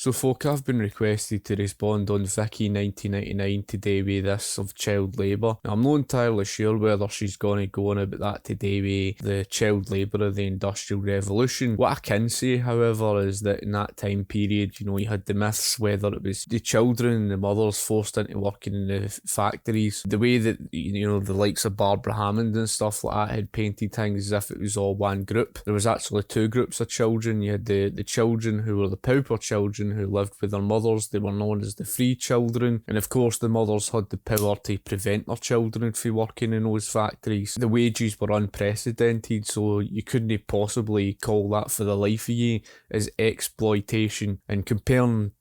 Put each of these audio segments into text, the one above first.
So folk, I've been requested to respond on Viki1999 today with this of child labour. Now, I'm not entirely sure whether she's going to go on about that today with the child labour of the Industrial Revolution. What I can say, however, is that in that time period, you had the myths, whether it was the children and the mothers forced into working in the factories. The way that, the likes of Barbara Hammond and stuff like that had painted things as if it was all one group. There was actually two groups of children. You had the children who were the pauper children who lived with their mothers. They were known as the free children. And of course the mothers had the power to prevent their children from working in those factories. The wages were unprecedented, so you couldn't possibly call that for the life of you as exploitation. And comparing,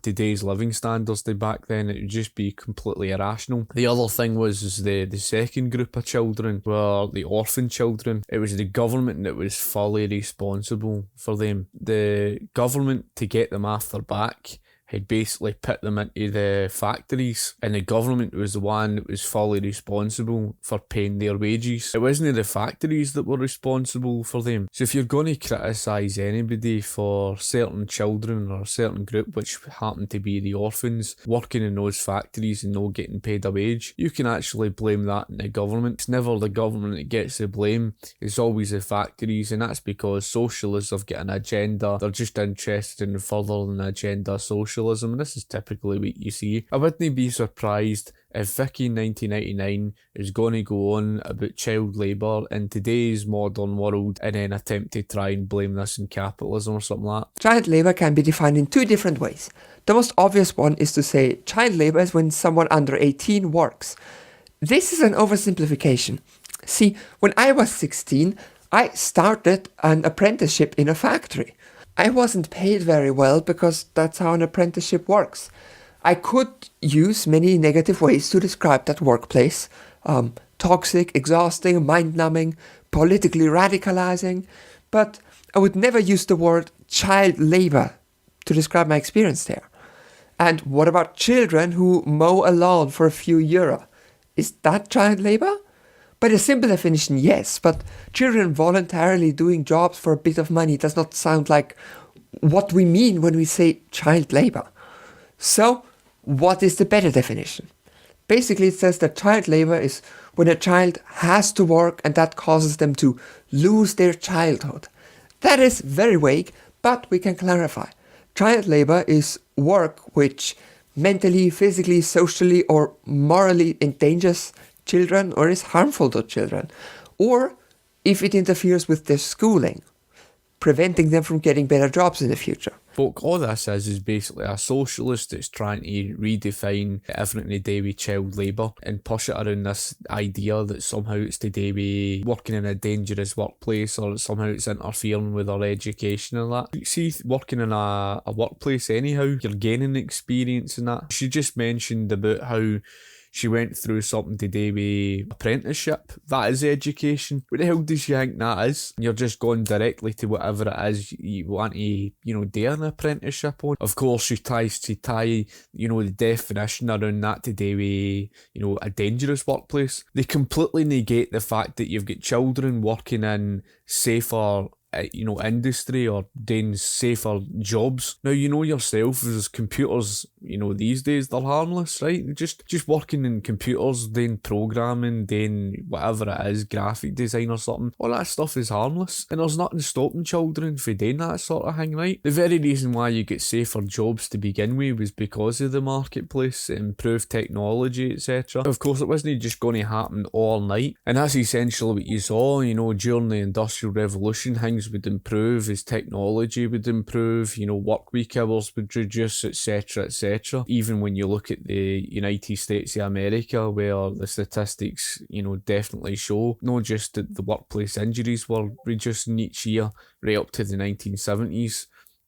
today's living standards to back then, it would just be completely irrational. The other thing was the second group of children were the orphan children. It was the government that was fully responsible for them. The government, to get them off their back, had basically put them into the factories, and the government was the one that was fully responsible for paying their wages. It wasn't the factories that were responsible for them. So if you're going to criticise anybody for certain children or a certain group, which happened to be the orphans, working in those factories and not getting paid a wage, you can actually blame that on the government. It's never the government that gets the blame, it's always the factories, and that's because socialists have got an agenda. They're just interested in furthering the agenda of socialism, and this is typically what you see. I wouldn't be surprised if Viki1999 is going to go on about child labour in today's modern world and then attempt to try and blame this on capitalism or something like that. Child labour can be defined in two different ways. The most obvious one is to say child labour is when someone under 18 works. This is an oversimplification. See, when I was 16, I started an apprenticeship in a factory. I wasn't paid very well because that's how an apprenticeship works. I could use many negative ways to describe that workplace. Toxic, exhausting, mind-numbing, politically radicalizing. But I would never use the word child labor to describe my experience there. And what about children who mow a lawn for a few euro? Is that child labor? By the simple definition, yes, but children voluntarily doing jobs for a bit of money does not sound like what we mean when we say child labor. So, what is the better definition? Basically, it says that child labor is when a child has to work and that causes them to lose their childhood. That is very vague, but we can clarify. Child labor is work which mentally, physically, socially, or morally endangers children or is harmful to children, or if it interferes with their schooling, preventing them from getting better jobs in the future. Folk, all this is basically a socialist that's trying to redefine everything to do with child labour and push it around this idea that somehow it's to do with working in a dangerous workplace or somehow it's interfering with our education and that. You see, working in a workplace anyhow, you're gaining experience in that. She just mentioned about how she went through something to do with apprenticeship. That is education. What the hell does she think that is? You're just going directly to whatever it is you want to, do an apprenticeship on. Of course, she tries to tie, the definition around that to do with, a dangerous workplace. They completely negate the fact that you've got children working in safer industry or doing safer jobs. Now, yourself, as computers, these days, they're harmless, right? Just working in computers, doing programming, doing whatever it is, graphic design or something, all that stuff is harmless. And there's nothing stopping children from doing that sort of thing, right? The very reason why you get safer jobs to begin with was because of the marketplace, improved technology, etc. Of course, it wasn't just going to happen all night. And that's essentially what you saw, during the Industrial Revolution. Things would improve as technology would improve, work week hours would reduce, etc, etc. Even when you look at the United States of America, where the statistics, definitely show not just that the workplace injuries were reducing each year right up to the 1970s,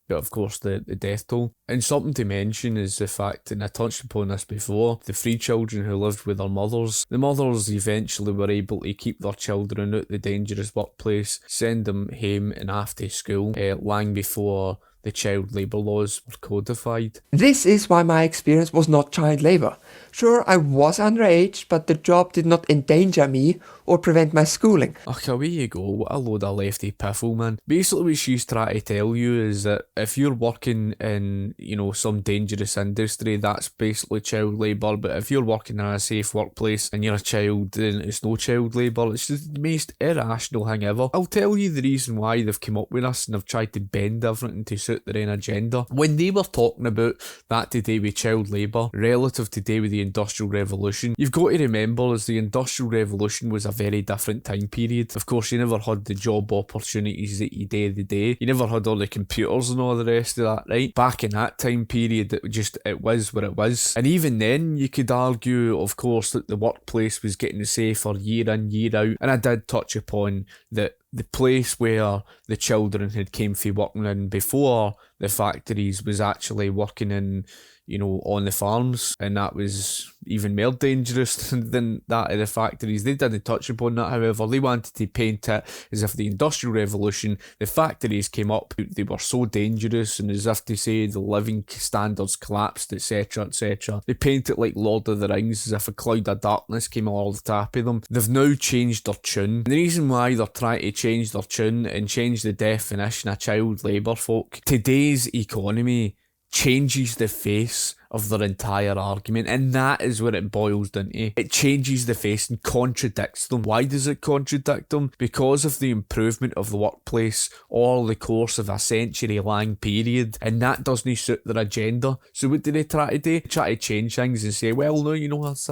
but of course the death toll. And something to mention is the fact, and I touched upon this before, the free children who lived with their mothers. The mothers eventually were able to keep their children out the dangerous workplace, send them home and after school, long before the child labour laws were codified. This is why my experience was not child labour. Sure, I was underage, but the job did not endanger me or prevent my schooling. Okay, away you go. What a load of lefty piffle, man. Basically what she's trying to tell you is that if you're working in, some dangerous industry, that's basically child labour. But if you're working in a safe workplace and you're a child, then it's no child labour. It's just the most irrational thing ever. I'll tell you the reason why they've come up with this and they've tried to bend everything to suit their own agenda. When they were talking about that to do with child labour relative to do with the Industrial Revolution, you've got to remember as the Industrial Revolution was a very different time period. Of course, you never had the job opportunities that you do today. You never had all the computers and all the rest of that, right? Back in that time period, it was what it was. And even then, you could argue, of course, that the workplace was getting safer year in, year out. And I did touch upon that the place where the children had came from working in before the factories was actually working in, on the farms, and that was even more dangerous than that of the factories. They didn't touch upon that, however. They wanted to paint it as if the Industrial Revolution, the factories came up, they were so dangerous, and as if to say the living standards collapsed, etc, etc. They paint it like Lord of the Rings, as if a cloud of darkness came over the top of them. They've now changed their tune. And the reason why they're trying to change their tune and change the definition of child labour, folk, today's economy changes the face of their entire argument, and that is what it boils down to. It changes the face and contradicts them. Why does it contradict them? Because of the improvement of the workplace all the course of a century-long period, and that doesn't suit their agenda. So what do they try to do? They try to change things and say, well, no, it's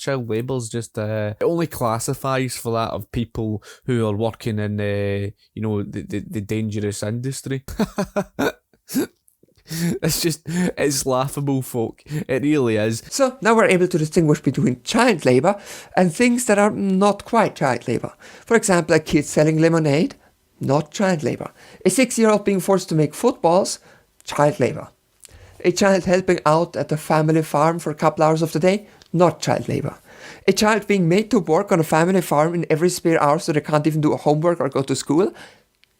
child labour's just it only classifies for that of people who are working in the dangerous industry. It's laughable, folk. It really is. So now we're able to distinguish between child labour and things that are not quite child labour. For example, a kid selling lemonade, not child labour. A 6-year-old being forced to make footballs, child labour. A child helping out at a family farm for a couple hours of the day, not child labour. A child being made to work on a family farm in every spare hour so they can't even do homework or go to school,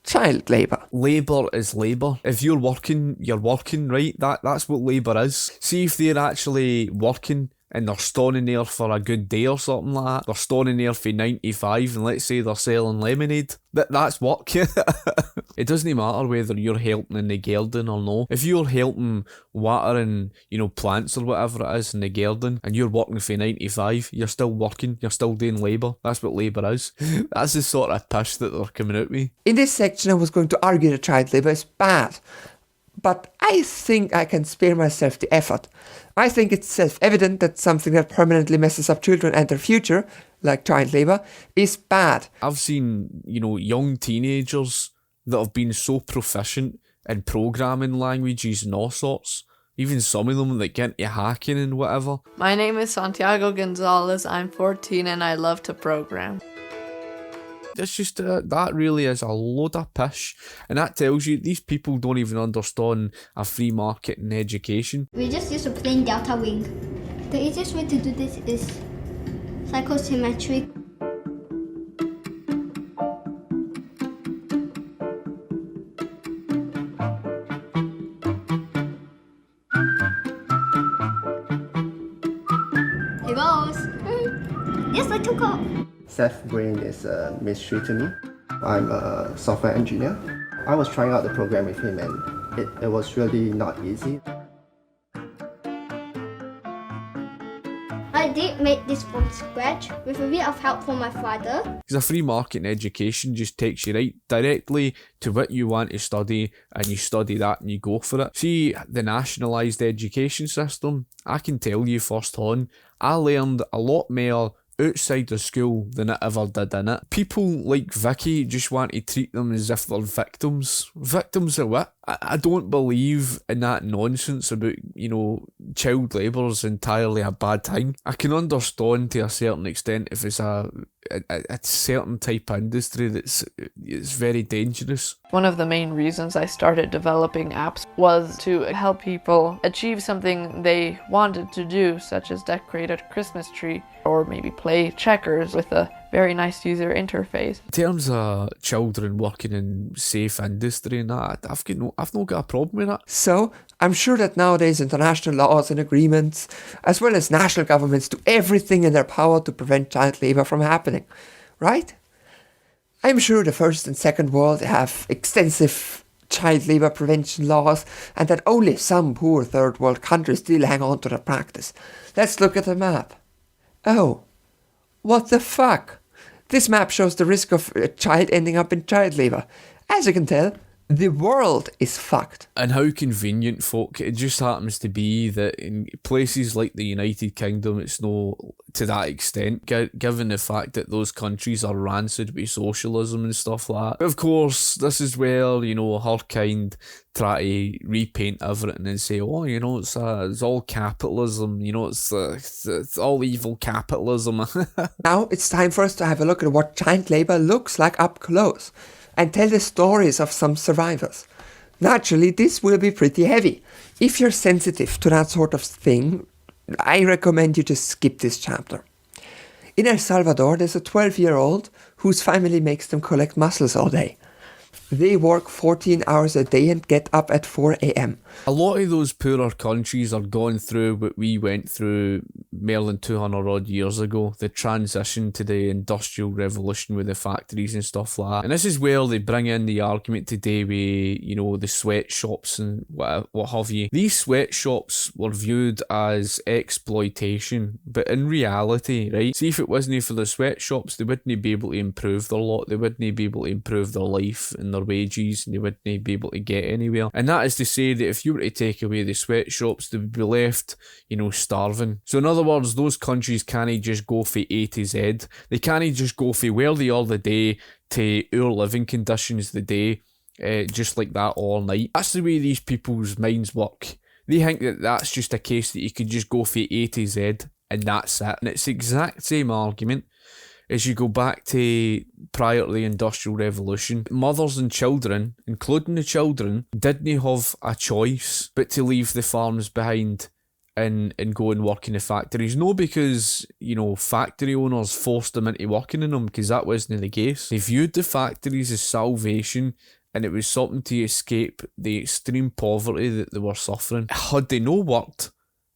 child labour. Labour is labour. If you're working, you're working, right? That's what labour is. See if they're actually working and they're standing there for a good day or something like that. They're standing there for 9 to 5 and let's say they're selling lemonade. That's work. It doesn't matter whether you're helping in the garden or no. If you're helping watering, plants or whatever it is in the garden and you're working for 9 to 5, you're still working, you're still doing labour. That's what labour is. That's the sort of pish that they're coming at me. In this section I was going to argue that child labour is bad. But I think I can spare myself the effort. I think it's self-evident that something that permanently messes up children and their future, like child labour, is bad. I've seen, young teenagers that have been so proficient in programming languages and all sorts. Even some of them that get into hacking and whatever. My name is Santiago Gonzalez. I'm 14 and I love to program. It's just that really is a load of pish, and that tells you these people don't even understand a free market in education. We just use a plain delta wing. The easiest way to do this is psychosymmetric. Here goes. Yes, I took off. Brain is a mystery to me. I'm a software engineer. I was trying out the program with him and it was really not easy. I did make this from scratch with a bit of help from my father. Because a free market in education just takes you right directly to what you want to study, and you study that and you go for it. See, the nationalised education system, I can tell you firsthand, I learned a lot more outside of school than I ever did in it. People like Viki just want to treat them as if they're victims. Victims of what? I don't believe in that nonsense about, child labour is entirely a bad thing. I can understand to a certain extent if it's a certain type of industry it's very dangerous. One of the main reasons I started developing apps was to help people achieve something they wanted to do, such as decorate a Christmas tree or maybe play checkers with a very nice user interface. In terms of children working in safe industry and that, I've not got a problem with that. So, I'm sure that nowadays international laws and agreements, as well as national governments, do everything in their power to prevent child labor from happening, right? I'm sure the first and second world have extensive child labor prevention laws, and that only some poor third world countries still hang on to the practice. Let's look at the map. Oh, what the fuck? This map shows the risk of a child ending up in child labor. As you can tell, the world is fucked. And how convenient, folk. It just happens to be that in places like the United Kingdom, it's no to that extent, given the fact that those countries are rancid with socialism and stuff like that. But of course, this is where, her kind try to repaint everything and say, oh, it's all capitalism, it's all evil capitalism. Now it's time for us to have a look at what child labor looks like up close, and tell the stories of some survivors. Naturally, this will be pretty heavy. If you're sensitive to that sort of thing, I recommend you just skip this chapter. In El Salvador, there's a 12-year-old whose family makes them collect mussels all day. They work 14 hours a day and get up at 4 a.m. A lot of those poorer countries are going through what we went through more than 200 odd years ago, the transition to the industrial revolution with the factories and stuff like that. And this is where they bring in the argument today with, the sweatshops and what have you. These sweatshops were viewed as exploitation, but in reality, right, see, if it wasn't for the sweatshops, they wouldn't be able to improve their lot, they wouldn't be able to improve their life and their wages, and they wouldn't be able to get anywhere. And that is to say that if you were to take away the sweatshops, they would be left, starving. So in other words, those countries can't just go for A to Z. They can't just go for where they are the day to our living conditions the day, just like that all night. That's the way these people's minds work. They think that that's just a case that you could just go for A to Z and that's it. And it's the exact same argument as you go back to prior to the Industrial Revolution. Mothers and children, including the children, didn't have a choice but to leave the farms behind and go and work in the factories. No because, factory owners forced them into working in them, because that wasn't the case. They viewed the factories as salvation, and it was something to escape the extreme poverty that they were suffering. Had they no worked,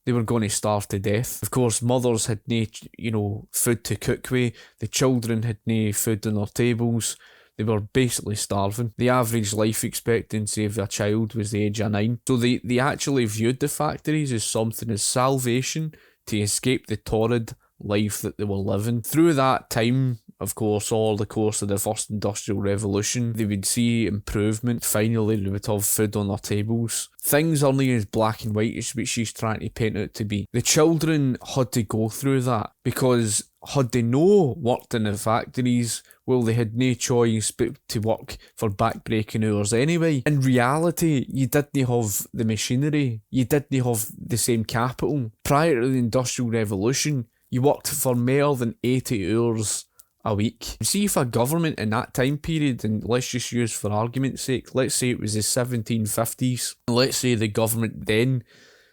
they were going to starve to death. Of course, mothers had no, food to cook with. The children had no food on their tables. They were basically starving. The average life expectancy of a child was the age of 9. So they actually viewed the factories as something as salvation to escape the torrid life that they were living. Through that time, of course, all the course of the first industrial revolution, they would see improvement. Finally, they would have food on their tables. Things aren't as black and white as what she's trying to paint it to be. The children had to go through that because had they no worked in the factories, well, they had no choice but to work for back-breaking hours anyway. In reality, you didn't have the machinery. You didn't have the same capital. Prior to the Industrial Revolution, you worked for more than 80 hours a week. See, if a government in that time period, and let's just use for argument's sake, let's say it was the 1750s, let's say the government then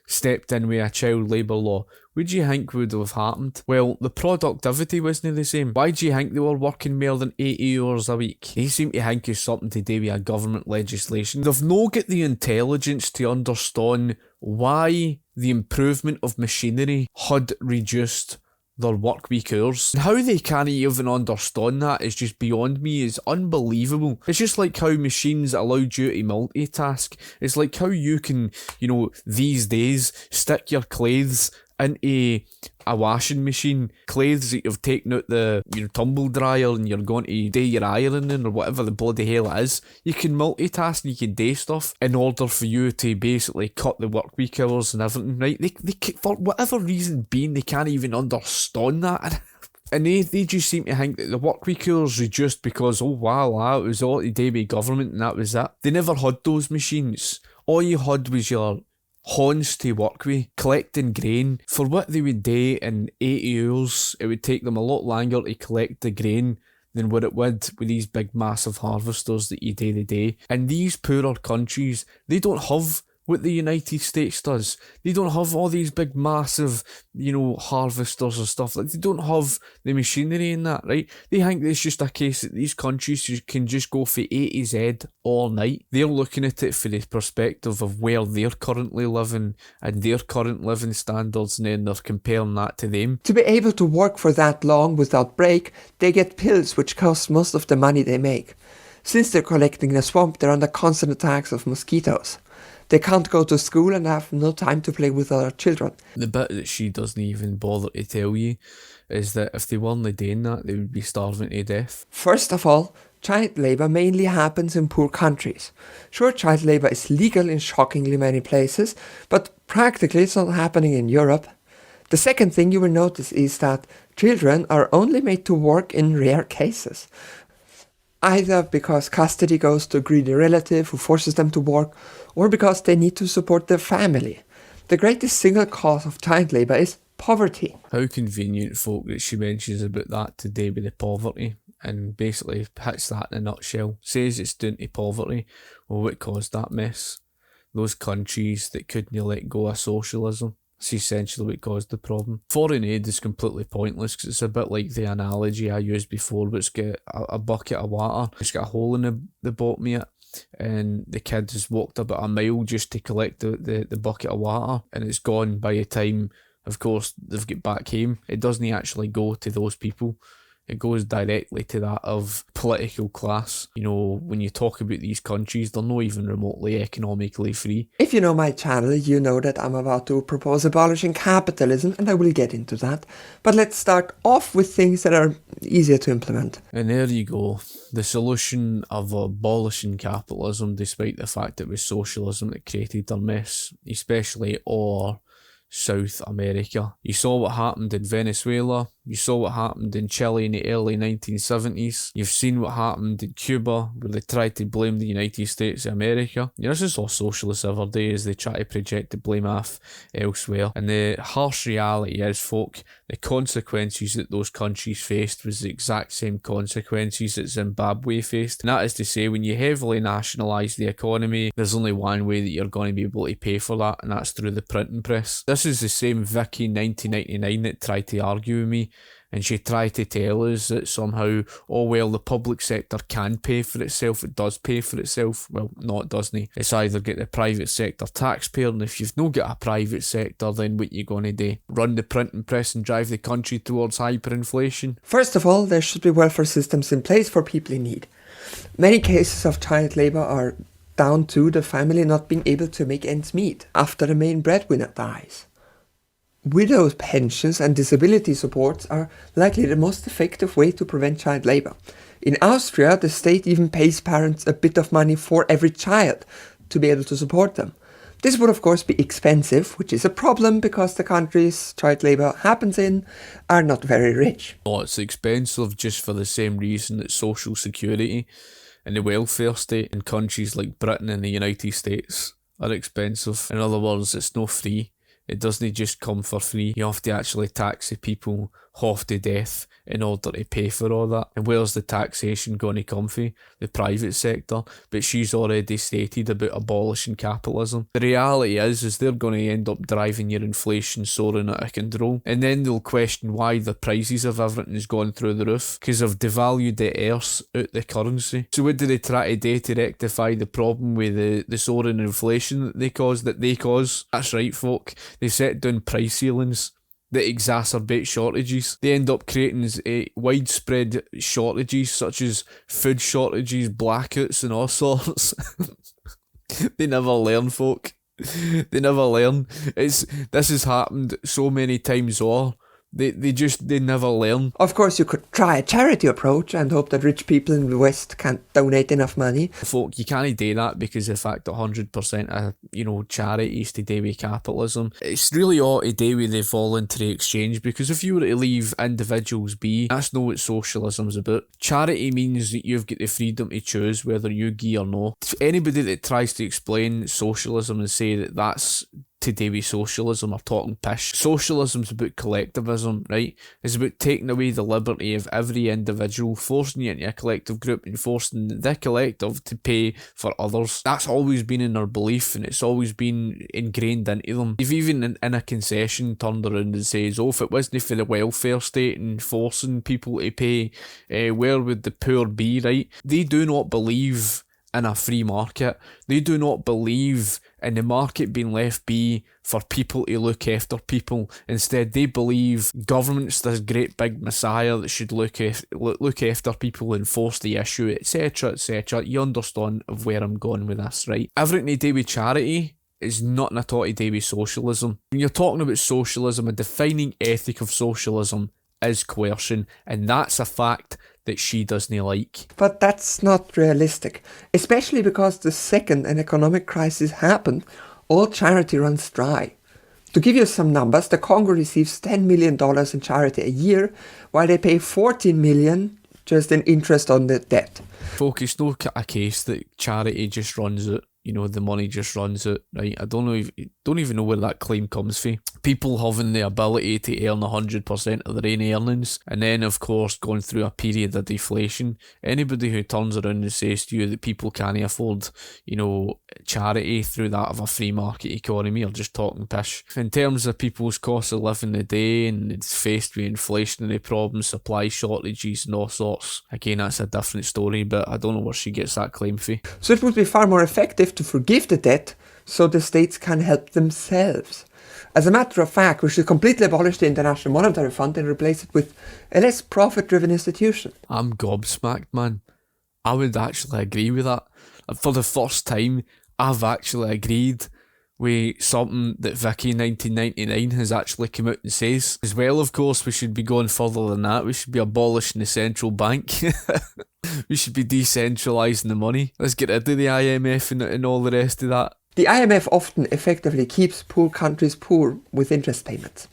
stepped in with a child labour law, what do you think would have happened? Well, the productivity wasn't the same. Why do you think they were working more than 80 hours a week? They seem to think it's something to do with a government legislation. They've no got the intelligence to understand why the improvement of machinery had reduced their work week hours. And how they can't even understand that is just beyond me. It's unbelievable. It's just like how machines allowed you to multitask. It's like how you can, these days, stick your clothes into a washing machine, clothes that you've taken out your tumble dryer and you're going to do your ironing or whatever the bloody hell it is. You can multitask and you can do stuff in order for you to basically cut the work week hours and everything, right? They for whatever reason being, they can't even understand that. And they just seem to think that the work week hours reduced because, oh wow, it was all to do with government and that was it. They never had those machines. All you had was your horns to work with, collecting grain. For what they would do in 80 hours, it would take them a lot longer to collect the grain than what it would with these big massive harvesters that you do the day. And these poorer countries, they don't have what the United States does. They don't have all these big massive, harvesters or stuff. Like, they don't have the machinery in that, right? They think it's just a case that these countries can just go from A to Z all night. They're looking at it from the perspective of where they're currently living and their current living standards, and then they're comparing that to them. To be able to work for that long without break, they get pills which cost most of the money they make. Since they're collecting in a swamp, they're under constant attacks of mosquitoes. They can't go to school and have no time to play with other children. The bit that she doesn't even bother to tell you is that if they weren't doing that, they would be starving to death. First of all, child labour mainly happens in poor countries. Sure, child labour is legal in shockingly many places, but practically it's not happening in Europe. The second thing you will notice is that children are only made to work in rare cases. Either because custody goes to a greedy relative who forces them to work, or because they need to support their family. The greatest single cause of child labour is poverty. How convenient, folk, that she mentions about that today with the poverty, and basically hits that in a nutshell. Says it's down to poverty. Well, what caused that mess? Those countries that couldn't let go of socialism. It's essentially what caused the problem. Foreign aid is completely pointless because it's a bit like the analogy I used before, but it's got a bucket of water. It's got a hole in the bottom of it, and the kid has walked about a mile just to collect the bucket of water, and it's gone by the time, of course, they've got back home. It doesn't actually go to those people. It goes directly to that of political class. When you talk about these countries, they're not even remotely economically free. If you know my channel, you know that I'm about to propose abolishing capitalism, and I will get into that. But let's start off with things that are easier to implement. And there you go. The solution of abolishing capitalism, despite the fact it was socialism that created our mess, especially South America. You saw what happened in Venezuela. You saw what happened in Chile in the early 1970s. You've seen what happened in Cuba, where they tried to blame the United States of America. This is all socialists every day as they try to project the blame off elsewhere. And the harsh reality is, folk, the consequences that those countries faced was the exact same consequences that Zimbabwe faced. And that is to say, when you heavily nationalise the economy, there's only one way that you're going to be able to pay for that, and that's through the printing press. This is the same Viki1999 that tried to argue with me, and she tried to tell us that somehow, the public sector can pay for itself. It does pay for itself. Well, no, it doesn't. It's either get the private sector taxpayer, and if you've not got a private sector, then what you going to do? Run the printing press and drive the country towards hyperinflation? First of all, there should be welfare systems in place for people in need. Many cases of child labour are down to the family not being able to make ends meet after the main breadwinner dies. Widows' pensions and disability supports are likely the most effective way to prevent child labour. In Austria, the state even pays parents a bit of money for every child to be able to support them. This would of course be expensive, which is a problem because the countries child labour happens in are not very rich. Oh, it's expensive just for the same reason that social security and the welfare state in countries like Britain and the United States are expensive. In other words, it's not free. It doesn't just come for free. You have to actually tax the people half to death in order to pay for all that. And where's the taxation going to come from? The private sector. But she's already stated about abolishing capitalism. The reality is they're going to end up driving your inflation soaring out of control. And then they'll question why the prices of everything has gone through the roof. Because they've devalued the earth out the currency. So what do they try to do to rectify the problem with the soaring inflation that they cause? That's right, folk. They set down price ceilings that exacerbate shortages. They end up creating widespread shortages such as food shortages, blackouts and all sorts. They never learn, folk. They never learn. This has happened so many times over. They never learn. Of course, you could try a charity approach and hope that rich people in the West can donate enough money. Folk, you can't do that because the fact that 100% of, charities to do with capitalism, it's really all to do with the voluntary exchange, because if you were to leave individuals be, that's not what socialism's about. Charity means that you've got the freedom to choose whether you give or no. Anybody that tries to explain socialism and say that that's to do with socialism are talking pish. Socialism's about collectivism, right? It's about taking away the liberty of every individual, forcing you into a collective group and forcing the collective to pay for others. That's always been in their belief, and it's always been ingrained into them. They've even in a concession turned around and says, oh, if it wasn't for the welfare state and forcing people to pay, where would the poor be, right? They do not believe in a free market. They do not believe in the market being left be for people to look after people. Instead, they believe government's this great big messiah that should look after people and force the issue, etc, etc. You understand of where I'm going with this, right? Everything to do with charity is not at all to do with socialism. When you're talking about socialism, a defining ethic of socialism is coercion, and that's a fact that she doesn't like. But that's not realistic, especially because the second an economic crisis happened, all charity runs dry. To give you some numbers, the Congo receives $10 million in charity a year, while they pay $14 million just in interest on the debt. Folk, it's no a case that charity just runs out. You know, the money just runs out, right? I don't even know where that claim comes from. People having the ability to earn 100% of their own earnings, and then of course going through a period of deflation. Anybody who turns around and says to you that people can't afford, you know, charity through that of a free market economy are just talking pish. In terms of people's cost of living today, and it's faced with inflationary problems, supply shortages and all sorts, again, that's a different story, but I don't know where she gets that claim from. So it would be far more effective to forgive the debt so the states can help themselves. As a matter of fact, we should completely abolish the International Monetary Fund and replace it with a less profit-driven institution. I'm gobsmacked, man. I would actually agree with that. For the first time, I've actually agreed with something that Viki1999 has actually come out and says. As well, of course, we should be going further than that. We should be abolishing the central bank. We should be decentralising the money. Let's get rid of the IMF and all the rest of that. The IMF often effectively keeps poor countries poor with interest payments.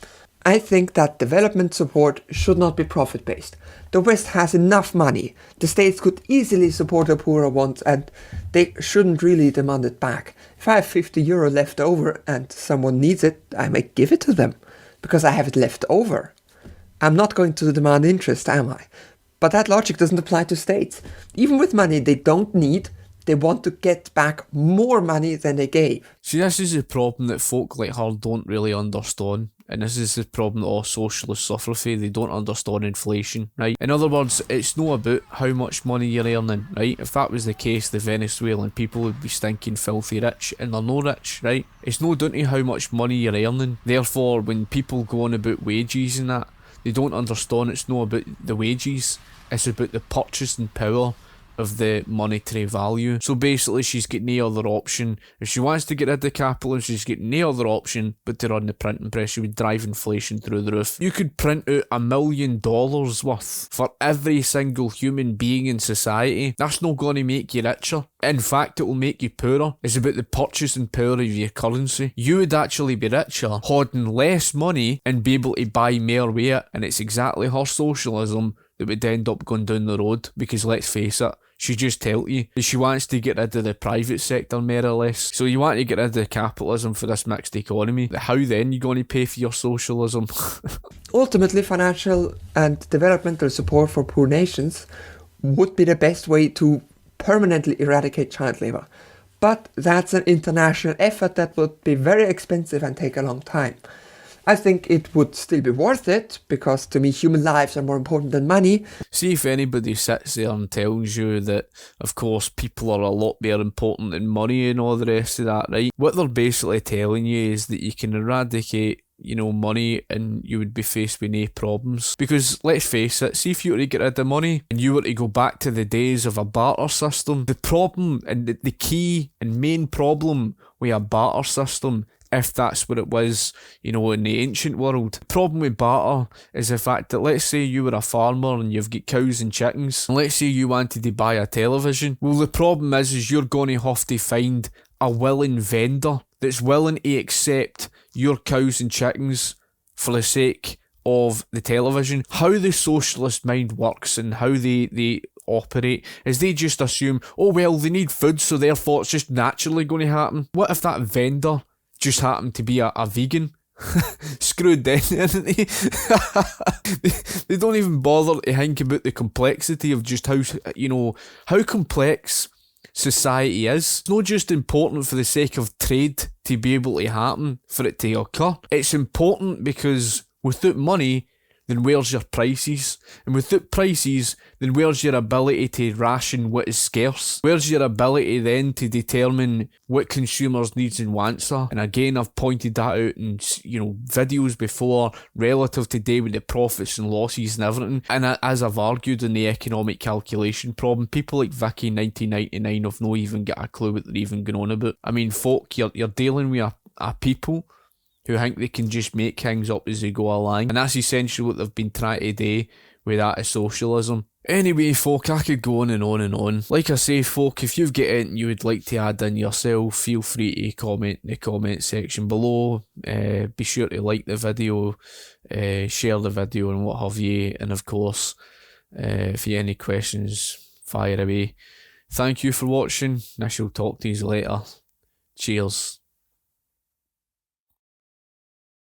I think that development support should not be profit-based. The West has enough money. The states could easily support the poorer ones, and they shouldn't really demand it back. If I have €50 left over and someone needs it, I may give it to them, because I have it left over. I'm not going to demand interest, am I? But that logic doesn't apply to states. Even with money they don't need, they want to get back more money than they gave. See, this is the problem that folk like her don't really understand. And this is the problem that all socialists suffer from. They don't understand inflation, right? In other words, it's not about how much money you're earning, right? If that was the case, the Venezuelan people would be stinking filthy rich, and they're no rich, right? It's no down to how much money you're earning. Therefore, when people go on about wages and that, they don't understand it's not about the wages, it's about the purchasing power of the monetary value. So basically she's got no other option. If she wants to get rid of capitalism, she's got no other option but to run the printing press. She would drive inflation through the roof. You could print out $1 million worth for every single human being in society. That's not going to make you richer. In fact, it will make you poorer. It's about the purchasing power of your currency. You would actually be richer holding less money and be able to buy more with it. And it's exactly her socialism that would end up going down the road, because let's face it, she just told you that she wants to get rid of the private sector more or less. So you want to get rid of capitalism for this mixed economy. How then are you going to pay for your socialism? Ultimately, financial and developmental support for poor nations would be the best way to permanently eradicate child labour. But that's an international effort that would be very expensive and take a long time. I think it would still be worth it, because to me human lives are more important than money. See, if anybody sits there and tells you that, of course, people are a lot more important than money and all the rest of that, right? What they're basically telling you is that you can eradicate, money and you would be faced with no problems. Because, let's face it, see if you were to get rid of money and you were to go back to the days of a barter system, the problem and the key and main problem with a barter system, if that's what it was, in the ancient world. The problem with barter is the fact that, let's say you were a farmer and you've got cows and chickens, and let's say you wanted to buy a television. Well, the problem is you're going to have to find a willing vendor that's willing to accept your cows and chickens for the sake of the television. How the socialist mind works and how they operate is they just assume, oh well, they need food, so therefore it's just naturally going to happen. What if that vendor just happen to be a vegan, screwed then, isn't he? They don't even bother to think about the complexity of just how complex society is. It's not just important for the sake of trade to be able to happen, for it to occur. It's important because without money, then where's your prices? And without prices, then where's your ability to ration what is scarce? Where's your ability then to determine what consumers' needs and wants are? And again, I've pointed that out in videos before, relative today with the profits and losses and everything. And as I've argued in the economic calculation problem, people like Viki1999 have not even got a clue what they're even going on about. I mean, folk, you're dealing with a people who think they can just make things up as they go along. And that's essentially what they've been trying to do with that of socialism. Anyway, folk, I could go on and on and on. Like I say, folk, if you've got anything you would like to add in yourself, feel free to comment in the comment section below. Be sure to like the video, share the video and what have you. And of course, if you have any questions, fire away. Thank you for watching. I shall talk to you later. Cheers.